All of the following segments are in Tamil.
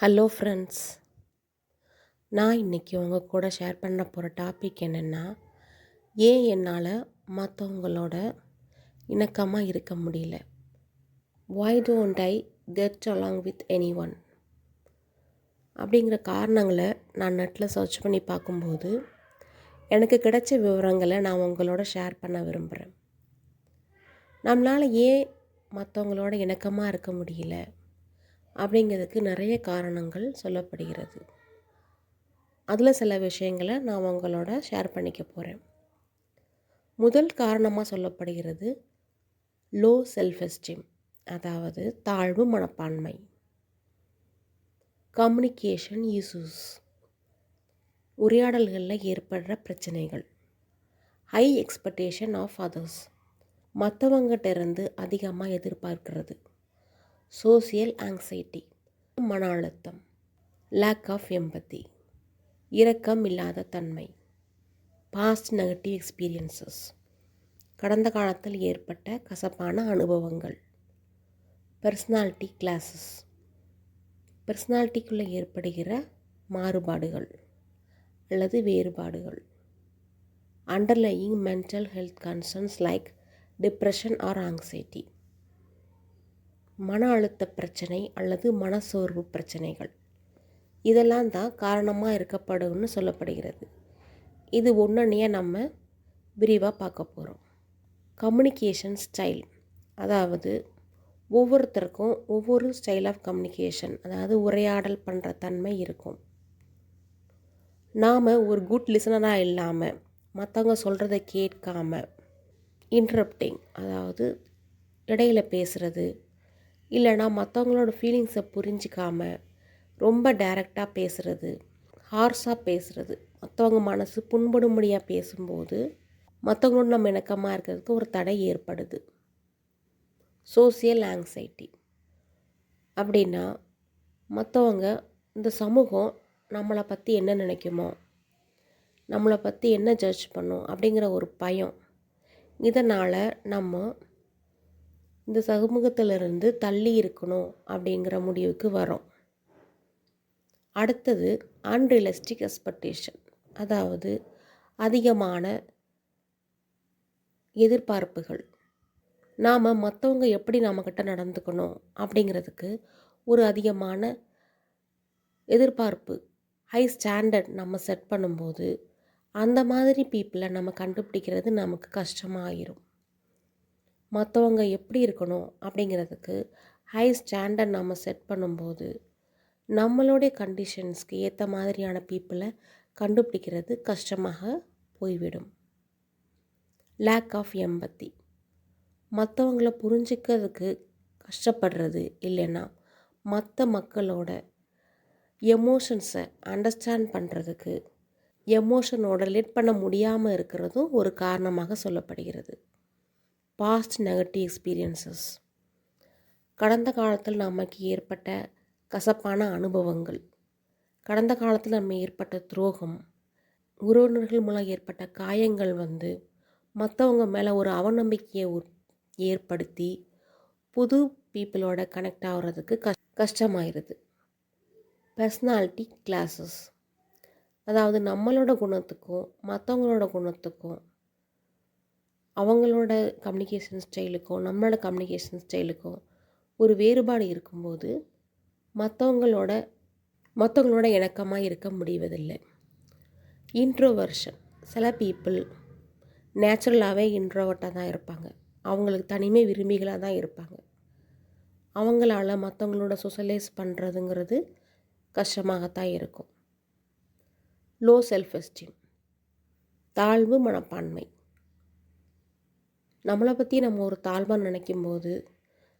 ஹலோ ஃப்ரெண்ட்ஸ், நான் இன்றைக்கி உங்கள் கூட ஷேர் பண்ண போகிற டாபிக் என்னென்னா, ஏன் என்னால் மற்றவங்களோட இணக்கமாக இருக்க முடியல? Why don't I get along with anyone? அப்படிங்கிற காரணங்களை நான் நெட்டில் சர்ச் பண்ணி பார்க்கும்போது எனக்கு கிடைச்ச விவரங்களை நான் உங்களோட ஷேர் பண்ண விரும்புகிறேன். நம்மளால் ஏன் மற்றவங்களோட இணக்கமாக இருக்க முடியல அப்படிங்கிறதுக்கு நிறைய காரணங்கள் சொல்லப்படுகிறது. அதில் சில விஷயங்களை நான் உங்களோட ஷேர் பண்ணிக்க போகிறேன். முதல் காரணமாக சொல்லப்படுகிறது லோ செல்ஃப் எஸ்டீம், அதாவது தாழ்வு மனப்பான்மை. கம்யூனிகேஷன் இஷ்யூஸ், உரையாடல்களில் ஏற்படுற பிரச்சனைகள். ஹை எக்ஸ்பெக்டேஷன் ஆஃப் அதர்ஸ், மற்றவங்கிட்ட இருந்து அதிகமாக எதிர்பார்க்கிறது. சோசியல் ஆங்ஸைட்டி, மன அழுத்தம். லேக் ஆஃப் எம்பத்தி, இரக்கம் இல்லாத தன்மை. பாஸ்ட் நெகட்டிவ் எக்ஸ்பீரியன்சஸ், கடந்த காலத்தில் ஏற்பட்ட கசப்பான அனுபவங்கள். பர்சனாலிட்டி கிளாஸஸ், பர்சனாலிட்டிக்குள்ளே ஏற்படுகிற மாறுபாடுகள் அல்லது வேறுபாடுகள். Underlying mental health concerns like depression R anxiety, மன அழுத்த பிரச்சனை அல்லது மனசோர்வு பிரச்சனைகள். இதெல்லாம் தான் காரணமாக இருக்கப்படும்னு சொல்லப்படுகிறது. இது ஒன்றையே நம்ம விரிவாக பார்க்க போகிறோம். கம்யூனிகேஷன் ஸ்டைல், அதாவது ஒவ்வொருத்தருக்கும் ஒவ்வொரு ஸ்டைல் ஆஃப் கம்யூனிகேஷன், அதாவது உரையாடல் பண்ணுற தன்மை இருக்கும். நாம் ஒரு குட் லிசனராக இல்லாமல் மற்றவங்க சொல்கிறத கேட்காம இன்டரப்டிங், அதாவது இடையில பேசுகிறது, இல்லைனா மற்றவங்களோட ஃபீலிங்ஸை புரிஞ்சிக்காம ரொம்ப டைரெக்டாக பேசுகிறது, ஹார்ஸாக பேசுகிறது, மற்றவங்க மனசு புண்படும்படியாக பேசும்போது மற்றவங்களோட நம்ம இணக்கமாக இருக்கிறதுக்கு ஒரு தடை ஏற்படுது. சோசியல் ஆங்ஸைட்டி அப்படின்னா, மற்றவங்க, இந்த சமூகம் நம்மளை பற்றி என்ன நினைக்குமோ, நம்மளை பற்றி என்ன ஜட்ஜ் பண்ணும் அப்படிங்கிற ஒரு பயம். இதனால் நம்ம இந்த சமூகத்திலிருந்து தள்ளி இருக்கணும் அப்படிங்கிற முடிவுக்கு வரோம். அடுத்தது அன்ரியலிஸ்டிக் எக்ஸ்பெக்டேஷன், அதாவது அதிகமான எதிர்பார்ப்புகள். நாம் மற்றவங்க எப்படி நம்மக்கிட்ட நடந்துக்கணும் அப்படிங்கிறதுக்கு ஒரு அதிகமான எதிர்பார்ப்பு, ஹை ஸ்டாண்டர்ட் நம்ம செட் பண்ணும்போது அந்த மாதிரி பீப்புளை நம்ம கண்டுபிடிக்கிறது நமக்கு கஷ்டமாகிடும். மற்றவங்க எப்படி இருக்கணும் அப்படிங்கிறதுக்கு ஹை ஸ்டாண்டர்ட் நம்ம செட் பண்ணும்போது நம்மளுடைய கண்டிஷன்ஸ்க்கு ஏற்ற மாதிரியான பீப்புளை கண்டுபிடிக்கிறது கஷ்டமாக போய்விடும். லேக் ஆஃப் எம்பத்தி, மற்றவங்களை புரிஞ்சிக்கிறதுக்கு கஷ்டப்படுறது, இல்லைன்னா மற்ற மக்களோட எமோஷன்ஸை அண்டர்ஸ்டாண்ட் பண்ணுறதுக்கு, எமோஷனோட ரிலேட் பண்ண முடியாமல் இருக்கிறதும் ஒரு காரணமாக சொல்லப்படுகிறது. பாஸ்ட் நெகட்டிவ் எக்ஸ்பீரியன்சஸ், கடந்த காலத்தில் நமக்கு ஏற்பட்ட கசப்பான அனுபவங்கள், கடந்த காலத்தில் நம்ம ஏற்பட்ட துரோகம், உறவினர்கள் மூலம் ஏற்பட்ட காயங்கள் மற்றவங்க மேலே ஒரு அவநம்பிக்கையை ஏற்படுத்தி புது பீப்புளோட கனெக்ட் ஆகிறதுக்கு கஷ்டமாயிருது. பர்சனாலிட்டி கிளாஸஸ், அதாவது நம்மளோட குணத்துக்கும் மற்றவங்களோட குணத்துக்கும், அவங்களோட கம்யூனிகேஷன் ஸ்டைலுக்கும் நம்மளோட கம்யூனிகேஷன் ஸ்டைலுக்கும் ஒரு வேறுபாடு இருக்கும்போது மற்றவங்களோட இணக்கமாக இருக்க முடிவதில்லை. இன்ட்ரோவர்ஷன், சில பீப்புள் நேச்சுரலாகவே இன்ட்ரோவர்ட்டாக தான் இருப்பாங்க. அவங்களுக்கு தனிமை விரும்பிகளாக தான் இருப்பாங்க. அவங்களால மற்றவங்களோட சொசலைஸ் பண்ணுறதுங்கிறது கஷ்டமாகத்தான் இருக்கும். லோ செல்ஃப் எஸ்டீம், தாழ்வு மனப்பான்மை. நம்மளை பற்றி நம்ம ஒரு தாழ்வாக நினைக்கும்போது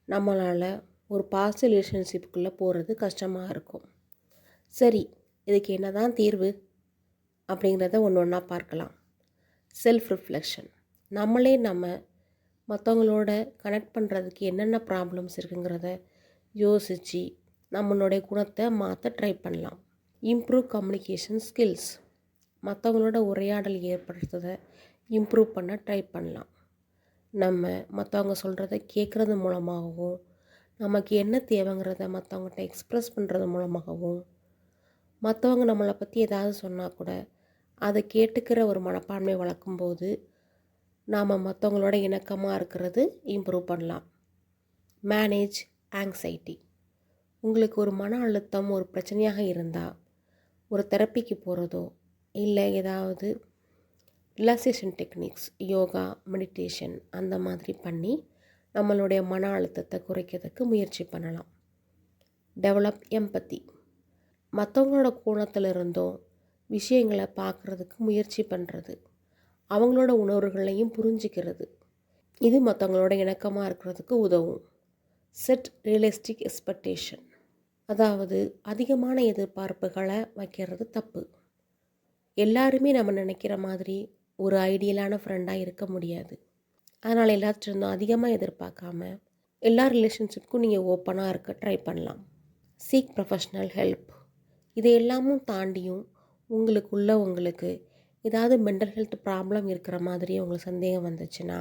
நம்மளால் ஒரு பாஸ்ட் ரிலேஷன்ஷிப்புக்குள்ளே போகிறது கஷ்டமாக இருக்கும். சரி, இதுக்கு என்ன தான் தீர்வு அப்படிங்கிறத ஒன்று ஒன்றா பார்க்கலாம். செல்ஃப் ரிஃப்ளெக்ஷன், நம்மளே நம்ம மற்றவங்களோட கனெக்ட் பண்ணுறதுக்கு என்னென்ன ப்ராப்ளம்ஸ் இருக்குங்கிறத யோசித்து நம்மளுடைய குணத்தை மாற்ற ட்ரை பண்ணலாம். இம்ப்ரூவ் கம்யூனிகேஷன் ஸ்கில்ஸ், மற்றவங்களோட உரையாடல் ஏற்படுறதை இம்ப்ரூவ் பண்ண ட்ரை பண்ணலாம். நம்ம மற்றவங்க சொல்கிறத கேட்குறது மூலமாகவும் நமக்கு என்ன தேவைங்கிறத மற்றவங்ககிட்ட எக்ஸ்ப்ரெஸ் பண்ணுறது மூலமாகவும், மற்றவங்க நம்மளை பற்றி ஏதாவது சொன்னால் கூட அதை கேட்டுக்கிற ஒரு மனப்பான்மை வளர்க்கும்போது நாம் மற்றவங்களோட இணக்கமாக இருக்கிறது இம்ப்ரூவ் பண்ணலாம். Manage anxiety. உங்களுக்கு ஒரு மன அழுத்தம் ஒரு பிரச்சனையாக இருந்தால் ஒரு தெரப்பிக்கு போகிறதோ இல்லை ஏதாவது ரிலாக்ஸேஷன் டெக்னிக்ஸ், யோகா, மெடிடேஷன் அந்த மாதிரி பண்ணி நம்மளுடைய மன அழுத்தத்தை குறைக்கிறதுக்கு முயற்சி பண்ணலாம். டெவலப் எம்பத்தி. மற்றவங்களோட கோணத்தில் இருந்தும் விஷயங்களை பார்க்குறதுக்கு முயற்சி பண்ணுறது, அவங்களோட உணர்வுகளையும் புரிஞ்சிக்கிறது. இது மற்றவங்களோட இணக்கமாக இருக்கிறதுக்கு உதவும். Set realistic expectation. அதாவது அதிகமான எதிர்பார்ப்புகளை வைக்கிறது தப்பு. எல்லாருமே நம்ம நினைக்கிற மாதிரி ஒரு ஐடியலான ஃப்ரெண்டாக இருக்க முடியாது. அதனால் எல்லாத்திருந்தும் அதிகமாக எதிர்பார்க்காம எல்லா ரிலேஷன்ஷிப்க்கும் நீங்கள் ஓப்பனாக இருக்க ட்ரை பண்ணலாம். Seek professional help. இது எல்லாமும் தாண்டியும் உங்களுக்கு ஏதாவது மென்டல் ஹெல்த் ப்ராப்ளம் இருக்கிற மாதிரி உங்களுக்கு சந்தேகம் வந்துச்சுன்னா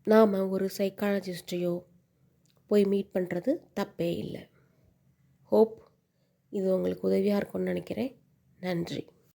நாம் ஒரு சைக்காலஜிஸ்ட்டையோ போய் மீட் பண்ணுறது தப்பே இல்லை. ஹோப் இது உங்களுக்கு உதவியாக இருக்கும்னு நினைக்கிறேன். நன்றி.